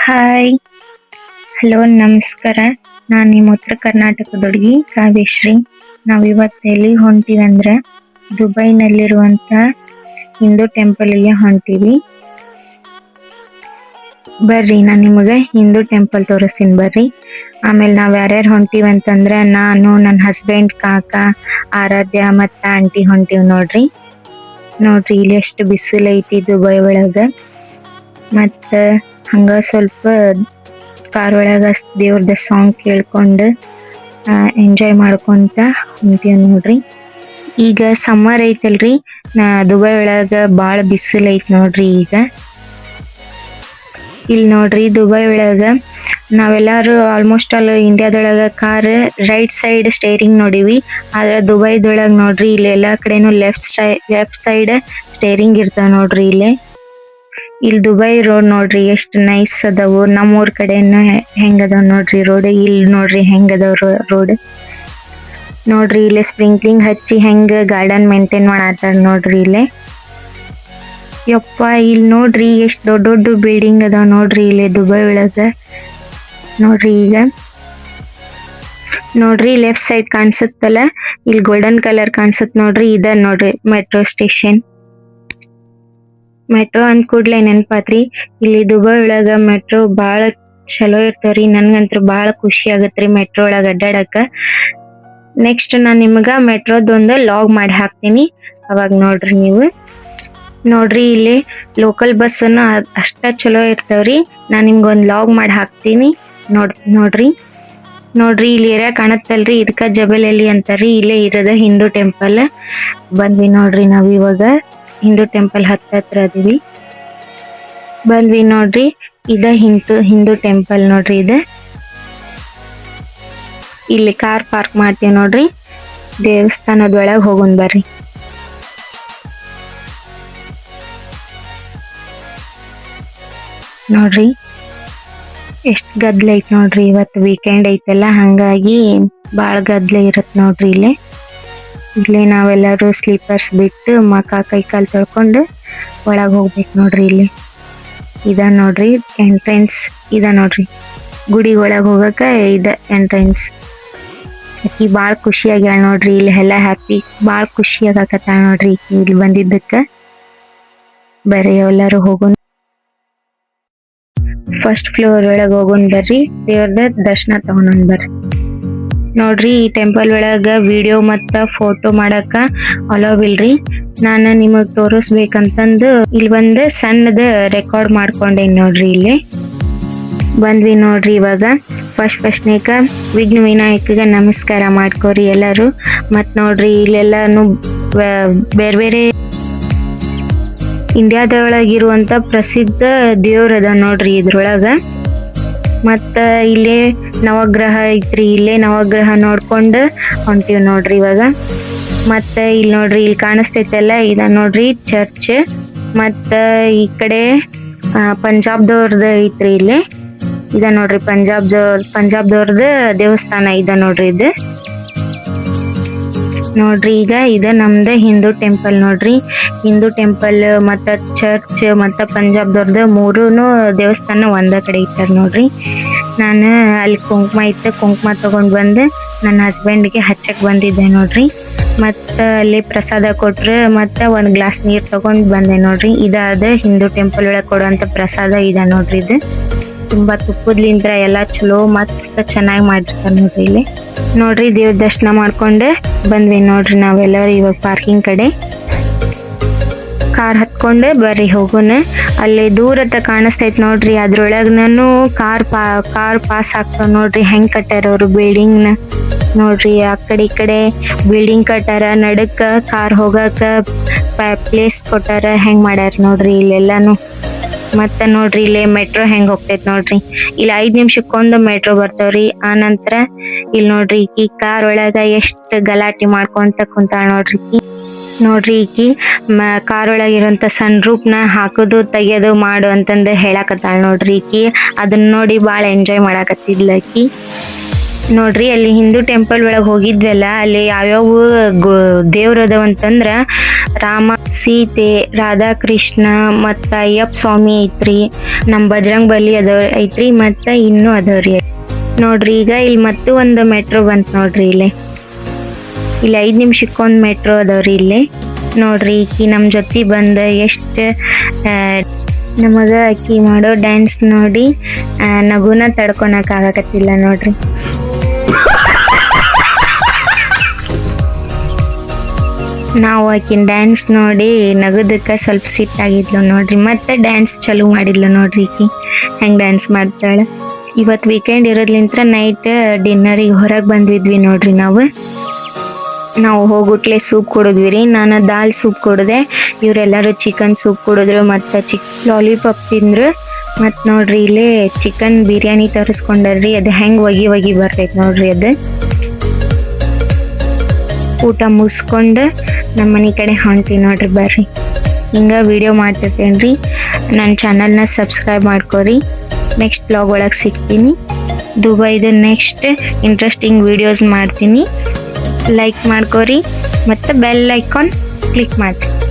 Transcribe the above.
Hi, hello, ನಮಸ್ಕಾರ. ನಾನು ನಿಮ್ಮ ಉತ್ತರ ಕರ್ನಾಟಕದ ಹುಡುಗಿ ಕಾವ್ಯಶ್ರೀ. ನಾವಿವತ್ತು ಎಲ್ಲಿಗೆ ಹೊಂಟೀವಿ ಅಂದ್ರೆ ದುಬೈನಲ್ಲಿರುವಂಥ ಹಿಂದೂ ಟೆಂಪಲ್ಗೆ ಹೊಂಟೀವಿ. ಬರ್ರಿ, ನಾನು ನಿಮಗೆ ಹಿಂದೂ ಟೆಂಪಲ್ ತೋರಿಸ್ತೀನಿ ಬರ್ರಿ. ಆಮೇಲೆ ನಾವು ಯಾರ್ಯಾರು ಹೊಂಟೀವಿ ಅಂತಂದ್ರೆ ನಾನು, ನನ್ನ ಹಸ್ಬೆಂಡ್, ಕಾಕ, ಆರಾಧ್ಯ ಮತ್ತು ಆಂಟಿ ಹೊಂಟೀವಿ ನೋಡ್ರಿ. ಇಲ್ಲಿ ಎಷ್ಟು ಬಿಸಿಲು ಐತಿ ದುಬೈ ಒಳಗೆ. ಮತ್ತು ಹಂಗ ಸ್ವಲ್ಪ ಕಾರ್ ಒಳಗ ದೇವ್ರದ ಸಾಂಗ್ ಕೇಳ್ಕೊಂಡು ಎಂಜಾಯ್ ಮಾಡ್ಕೊಂತ ಹೊಂಟೀವಿ ನೋಡ್ರಿ. ಈಗ ಸಮ್ಮರ್ ಐತಲ್ರಿ, ದುಬೈ ಒಳಗ ಭಾಳ ಬಿಸಿಲು ಐತಿ ನೋಡ್ರಿ. ಈಗ ಇಲ್ಲಿ ನೋಡ್ರಿ ದುಬೈ ಒಳಗ ನಾವೆಲ್ಲರೂ ಆಲ್ಮೋಸ್ಟ್ ಆಲ್ ಇಂಡಿಯಾದೊಳಗ ಕಾರ್ ರೈಟ್ ಸೈಡ್ ಸ್ಟೇರಿಂಗ್ ನೋಡಿವಿ. ಆದ್ರೆ ದುಬೈದೊಳಗ ನೋಡ್ರಿ ಇಲ್ಲಿ ಎಲ್ಲಾ ಕಡೆನೂ ಲೆಫ್ಟ್ ಸೈಡ್ ಸ್ಟೇರಿಂಗ್ ಇರ್ತಾವ ನೋಡ್ರಿ. ಇಲ್ಲಿ ದುಬೈ ರೋಡ್ ನೋಡ್ರಿ ಎಷ್ಟು ನೈಸ್ ಅದಾವು. ನಮ್ಮೂರ್ ಕಡೆನು ಹೆಂಗದಾವ ನೋಡ್ರಿ ರೋಡ್. ಇಲ್ಲಿ ನೋಡ್ರಿ ಹೆಂಗದಾವ ರೋಡ್. ನೋಡ್ರಿ ಇಲ್ಲಿ ಸ್ಪ್ರಿಂಕ್ಲಿಂಗ್ ಹಚ್ಚಿ ಹೆಂಗ ಗಾರ್ಡನ್ ಮೇಂಟೈನ್ ಮಾಡತ್ತಾರ ನೋಡ್ರಿ ಇಲ್ಲಿ. ಯಪ್ಪ, ಇಲ್ಲಿ ನೋಡ್ರಿ ಎಷ್ಟು ದೊಡ್ಡ ದೊಡ್ಡ ಬಿಲ್ಡಿಂಗ್ ಅದಾವ ನೋಡ್ರಿ ಇಲ್ಲಿ ದುಬೈ ಒಳಗ. ನೋಡ್ರಿ ಲೆಫ್ಟ್ ಸೈಡ್ ಕಾಣಿಸುತ್ತಲ್ಲ, ಇಲ್ಲಿ ಗೋಲ್ಡನ್ ಕಲರ್ ಕಾಣಿಸುತ್ತ ನೋಡ್ರಿ. ಇದ ನೋಡ್ರಿ ಮೆಟ್ರೋ ಸ್ಟೇಷನ್. ಮೆಟ್ರೋ ಅಂದ ಕೂಡ್ಲೆ ನೆನಪಾತ್ರಿ, ಇಲ್ಲಿ ದುಬೈ ಒಳಗ ಮೆಟ್ರೋ ಬಾಳ ಚಲೋ ಇರ್ತಾವ್ರಿ. ನನ್ಗಂತೂ ಬಾಳ ಖುಷಿ ಆಗತ್ರಿ ಮೆಟ್ರೋ ಒಳಗ ಅಡ್ಡಾಡಕ. ನೆಕ್ಸ್ಟ್ ನಾನ್ ನಿಮಗ ಮೆಟ್ರೋದೊಂದು ಲಾಗ್ ಮಾಡಿ ಹಾಕ್ತೀನಿ, ಅವಾಗ ನೋಡ್ರಿ ನೀವು. ನೋಡ್ರಿ ಇಲ್ಲಿ ಲೋಕಲ್ ಬಸ್ ಅಷ್ಟ ಚಲೋ ಇರ್ತಾವ್ರಿ. ನಾನ್ ನಿಮ್ಗೊಂದ್ ಲಾಗ್ ಮಾಡಿ ಹಾಕ್ತೀನಿ, ನೋಡ್ರಿ. ಇಲ್ಲಿ ಏರಿಯಾ ಕಾಣತ್ತಲ್ರಿ, ಇದಕ್ಕ ಜಬಲ್ ಅಂತಾರಿ. ಇಲ್ಲೇ ಇರೋದ ಹಿಂದೂ ಟೆಂಪಲ್. ಬಂದ್ವಿ ನೋಡ್ರಿ ನಾವ್ ಇವಾಗ ಹಿಂದೂ ಟೆಂಪಲ್ ಹತ್ರ ಅದೀವಿ. ಬಂದ್ವಿ ನೋಡ್ರಿ, ಇದ ಹಿಂದೂ ಟೆಂಪಲ್ ನೋಡ್ರಿ. ಇಲ್ಲಿ ಕಾರ್ ಪಾರ್ಕ್ ಮಾಡ್ತೀವಿ ನೋಡ್ರಿ. ದೇವಸ್ಥಾನದೊಳಗ ಹೋಗೋಣ ಬರ್ರಿ. ನೋಡ್ರಿ ಎಷ್ಟ್ ಗದ್ಲ ಐತ್ ನೋಡ್ರಿ. ಇವತ್ತು ವೀಕೆಂಡ್ ಐತಲ್ಲ, ಹಂಗಾಗಿ ಬಾಳ ಗದ್ಲ ಇರತ್ ನೋಡ್ರಿ ಇಲ್ಲಿ ನಾವೆಲ್ಲರೂ ಸ್ಲೀಪರ್ಸ್ ಬಿಟ್ಟು ಮಕ ಕೈ ಕಾಲ್ ತೊಳ್ಕೊಂಡು ಒಳಗ್ ಹೋಗ್ಬೇಕು ನೋಡ್ರಿ. ಇದ ನೋಡ್ರಿ ಎಂಟ್ರೆನ್ಸ್. ಇದ ನೋಡ್ರಿ ಗುಡಿ ಒಳಗ್ ಹೋಗಕ ಇದ ಎಂಟ್ರೆನ್ಸ್. ಆಕಿ ಬಾಳ ಖುಷಿಯಾಗ್ಯಾಳ ನೋಡ್ರಿ. ಇಲ್ಲಿ ಎಲ್ಲಾ ಹ್ಯಾಪಿ, ಬಾಳ ಖುಷಿ ಆಗಾಕತ್ತಾಳ ನೋಡ್ರಿ ಇಲ್ಲಿ ಬಂದಿದ್ದಕ್ಕ. ಬರ್ರಿ ಎಲ್ಲಾರು ಹೋಗೋಣ. ಫಸ್ಟ್ ಫ್ಲೋರ್ ಒಳಗ್ ಹೋಗೋಣ ಬರ್ರಿ. ದೇವ್ರದ ದರ್ಶನ ತಗೊಂಡ್ ಬರ್ರಿ. ನೋಡ್ರಿ ಈ ಟೆಂಪಲ್ ಒಳಗ ವಿಡಿಯೋ ಮತ್ತ ಫೋಟೋ ಮಾಡಕ ಅಲೋವ್ ಇಲ್ರಿ. ನಾನು ನಿಮಗ್ ತೋರಿಸ್ಬೇಕಂತಂದು ಇಲ್ಲಿ ಒಂದು ಸಣ್ಣದ ರೆಕಾರ್ಡ್ ಮಾಡ್ಕೊಂಡೇನಿ ನೋಡ್ರಿ. ಇಲ್ಲಿ ಬಂದ್ವಿ ನೋಡ್ರಿ. ಇವಾಗ ಫಸ್ಟ್ನೇಕ ವಿಘ್ನ ವಿನಾಯಕಗ ನಮಸ್ಕಾರ ಮಾಡ್ಕೋರಿ ಎಲ್ಲಾರು. ಮತ್ ನೋಡ್ರಿ ಇಲ್ಲೆಲ್ಲಾನು ಬೇರೆ ಬೇರೆ ಇಂಡಿಯಾದೊಳಗಿರುವಂತ ಪ್ರಸಿದ್ಧ ದೇವ್ರದ ನೋಡ್ರಿ ಇದ್ರೊಳಗ. ಮತ್ತ ಇಲ್ಲೇ ನವಗ್ರಹ ಐತ್ರಿ. ಇಲ್ಲೇ ನವಗ್ರಹ ನೋಡ್ಕೊಂಡು ಹೊಂಟಿವ್ ನೋಡ್ರಿ ಇವಾಗ. ಮತ್ತ ಇಲ್ಲಿ ನೋಡ್ರಿ ಇಲ್ಲಿ ಕಾಣಿಸ್ತೈತಲ್ಲ, ಇದ ನೋಡ್ರಿ ಚರ್ಚ್. ಮತ್ತ ಈ ಕಡೆ ಪಂಜಾಬ್ದವ್ರದ ಐತ್ರಿ ಇಲ್ಲಿ. ಇದ ನೋಡ್ರಿ ಪಂಜಾಬ್ದವ್ರದ ದೇವಸ್ಥಾನ ಇದ ನೋಡ್ರಿ. ನೋಡ್ರಿ ಈಗ ಇದ ನಮ್ದ ಹಿಂದೂ ಟೆಂಪಲ್ ನೋಡ್ರಿ. ಹಿಂದೂ ಟೆಂಪಲ್ ಮತ್ತ ಚರ್ಚ್ ಮತ್ತ ಪಂಜಾಬ್ದವ್ರದ ಮೂರೂನು ದೇವಸ್ಥಾನ ಒಂದ ಕಡೆ ಇಟ್ಟಾರ ನೋಡ್ರಿ. ನಾನು ಅಲ್ಲಿ ಕುಂಕುಮ ತಗೊಂಡ್ ಬಂದು ನನ್ನ ಹಸ್ಬೆಂಡ್ಗೆ ಹಚ್ಚಕ್ ಬಂದಿದ್ದೆ ನೋಡ್ರಿ. ಮತ್ತ ಅಲ್ಲಿ ಪ್ರಸಾದ ಕೊಟ್ರ ಮತ್ತ ಒಂದ್ ಗ್ಲಾಸ್ ನೀರ್ ತಗೊಂಡ್ ಬಂದೆ ನೋಡ್ರಿ. ಇದಾದ ಹಿಂದೂ ಟೆಂಪಲ್ ಒಳಗ್ ಕೊಡುವಂತ ಪ್ರಸಾದ ಇದ ನೋಡ್ರಿ. ತುಂಬಾ ತುಪ್ಪದ್ಲಿಂತ್ರ ಎಲ್ಲಾ ಚಲೋ ಮಸ್ತ್ ಚೆನ್ನಾಗಿ ಮಾಡಿರ್ತಾರ ನೋಡ್ರಿ. ನೋಡ್ರಿ ದೇವ್ರ ದರ್ಶನ ಮಾಡ್ಕೊಂಡೆ ಬಂದ್ವಿ ನೋಡ್ರಿ ನಾವೆಲ್ಲರೂ. ಇವಾಗ ಪಾರ್ಕಿಂಗ್ ಕಡೆ ಕಾರ್ ಹತ್ಕೊಂಡೆ ಬರ್ರಿ ಹೋಗೋಣ. ಅಲ್ಲಿ ದೂರತ್ತ ಕಾಣಿಸ್ತೈತ್ ನೋಡ್ರಿ, ಅದ್ರೊಳಗ್ನೂ ಕಾರ್ ಪಾಸ್ ಆಗ್ತಾವ ನೋಡ್ರಿ. ಹೆಂಗ್ ಕಟ್ಟಾರ ಅವ್ರು ಬಿಲ್ಡಿಂಗ್ ನ ನೋಡ್ರಿ. ಆ ಕಡೆ ಈ ಕಡೆ ಬಿಲ್ಡಿಂಗ್ ಕಟ್ಟಾರ, ನಡಕ್ಕ ಕಾರ್ ಹೋಗಾಕ ಪ್ಲೇಸ್ ಕೊಟ್ಟಾರ. ಹೆಂಗ್ ಮಾಡ್ಯಾರ ನೋಡ್ರಿ ಇಲ್ಲೆಲ್ಲಾನು. ಮತ್ತ ನೋಡ್ರಿ ಇಲ್ಲಿ ಮೆಟ್ರೋ ಹೆಂಗ್ ಹೋಗ್ತೈತ್ ನೋಡ್ರಿ. ಇಲ್ಲಿ 5 ನಿಮಿಷಕ್ಕೊಂದು ಮೆಟ್ರೋ ಬರ್ತಾವ್ರಿ. ಆ ನಂತರ ಇಲ್ಲಿ ನೋಡ್ರಿ ಈ ಕಾರ್ ಒಳಗ ಎಷ್ಟ್ ಗಲಾಟೆ ಮಾಡ್ಕೊಂತ ಕುಂತಾಳ ನೋಡ್ರಿ ಈಕಿ ಕಾರ್ ಒಳಗಿರುವಂತ ಸನ್ ರೂಪ್ ನ ಹಾಕೋದು ತೆಗಿಯೋದು ಮಾಡು ಅಂತಂದ ಹೇಳಕತ್ತಾಳ ನೋಡ್ರಿ ಈಕಿ. ಅದನ್ನ ನೋಡಿ ಬಾಳ ಎಂಜಾಯ್ ಮಾಡಾಕತ್ತಿದ್ಲ ಆಕಿ. ನೋಡ್ರಿ ಅಲ್ಲಿ ಹಿಂದೂ ಟೆಂಪಲ್ ಒಳಗೆ ಹೋಗಿದ್ವಲ್ಲ, ಅಲ್ಲಿ ಯಾವ್ಯಾವ ದೇವ್ರ ಅದಾವ ಅಂತಂದ್ರ ರಾಮ, ಸೀತೆ, ರಾಧಾಕೃಷ್ಣ ಮತ್ತ ಅಯ್ಯಪ್ಪ ಸ್ವಾಮಿ ಐತ್ರಿ, ನಮ್ ಬಜರಂಗ್ ಬಲಿ ಐತ್ರಿ, ಮತ್ತ ಇನ್ನೂ ಅದಾವ್ರಿ. ನೋಡ್ರಿ ಈಗ ಇಲ್ಲಿ ಮತ್ತು ಒಂದು ಮೆಟ್ರೋ ಬಂತ್ ನೋಡ್ರಿ. ಇಲ್ಲಿ 5 ನಿಮಿಷಕ್ಕೊಂದು ಮೆಟ್ರೋ ಅದಾವ್ರಿ ಇಲ್ಲಿ. ನೋಡ್ರಿ ಈಕಿ ನಮ್ ಜೊತೆ ಬಂದ ಎಷ್ಟ ನಮಗ ಆಕಿ ಮಾಡೋ ಡ್ಯಾನ್ಸ್ ನೋಡಿ ನಗುನ ತಡ್ಕೊಳಕ್ ಆಗಕತ್ತಿಲ್ಲ ನೋಡ್ರಿ. ನಾವು ಆಕಿನ ಡ್ಯಾನ್ಸ್ ನೋಡಿ ನಗದಕ್ಕೆ ಸ್ವಲ್ಪ ಸಿಟ್ಟಾಗಿದ್ಲು ನೋಡ್ರಿ. ಮತ್ತೆ ಡ್ಯಾನ್ಸ್ ಚಾಲೂ ಮಾಡಿದ್ಲು ನೋಡ್ರಿ. ಈಕಿ ಹೆಂಗ್ ಡ್ಯಾನ್ಸ್ ಮಾಡ್ತಾಳೆ. ಇವತ್ತು ವೀಕೆಂಡ್ ಇರೋದ್ಲಿಂತ್ರ ನೈಟ್ ಡಿನ್ನರಿಗೆ ಹೊರಗೆ ಬಂದಿದ್ವಿ ನೋಡ್ರಿ. ನಾವು ಹೋಗುಟ್ಲೆ ಸೂಪ್ ಕುಡಿದ್ವಿ ರೀ. ನಾನು ದಾಲ್ ಸೂಪ್ ಕುಡಿದೆ, ಇವರೆಲ್ಲರೂ ಚಿಕನ್ ಸೂಪ್ ಕುಡಿದ್ರು, ಮತ್ತು ಲಾಲಿಪಾಪ್ ತಿಂದ್ರು. ಮತ್ತು ನೋಡ್ರಿ ಇಲ್ಲೇ ಚಿಕನ್ ಬಿರಿಯಾನಿ ತರಿಸ್ಕೊಂಡ್ರಿ. ಅದು ಹೆಂಗೆ ಒಗಿ ಬರ್ತೈತೆ ನೋಡ್ರಿ. ಅದು ಊಟ ಮುಗಿಸ್ಕೊಂಡು ನಮ್ಮ ಮನೆ ಕಡೆ ಹೊಂಟಿ ನೋಡ್ರಿ. ಬರ್ರಿ, ಹಿಂಗೆ ವಿಡಿಯೋ ಮಾಡ್ತಿರ್ತೇನೆ. ನನ್ನ ಚಾನಲ್ನ ಸಬ್ಸ್ಕ್ರೈಬ್ ಮಾಡ್ಕೊರಿ. ನೆಕ್ಸ್ಟ್ ಬ್ಲಾಗ್ ಒಳಗೆ ಸಿಗ್ತೀನಿ. ದುಬೈದು ನೆಕ್ಸ್ಟ್ ಇಂಟ್ರೆಸ್ಟಿಂಗ್ ವಿಡಿಯೋಸ್ ಮಾಡ್ತೀನಿ. ಲೈಕ್ ಮಾಡ್ಕೊರಿ ಮತ್ತು ಬೆಲ್ ಐಕಾನ್ ಕ್ಲಿಕ್ ಮಾಡ್ತೀನಿ.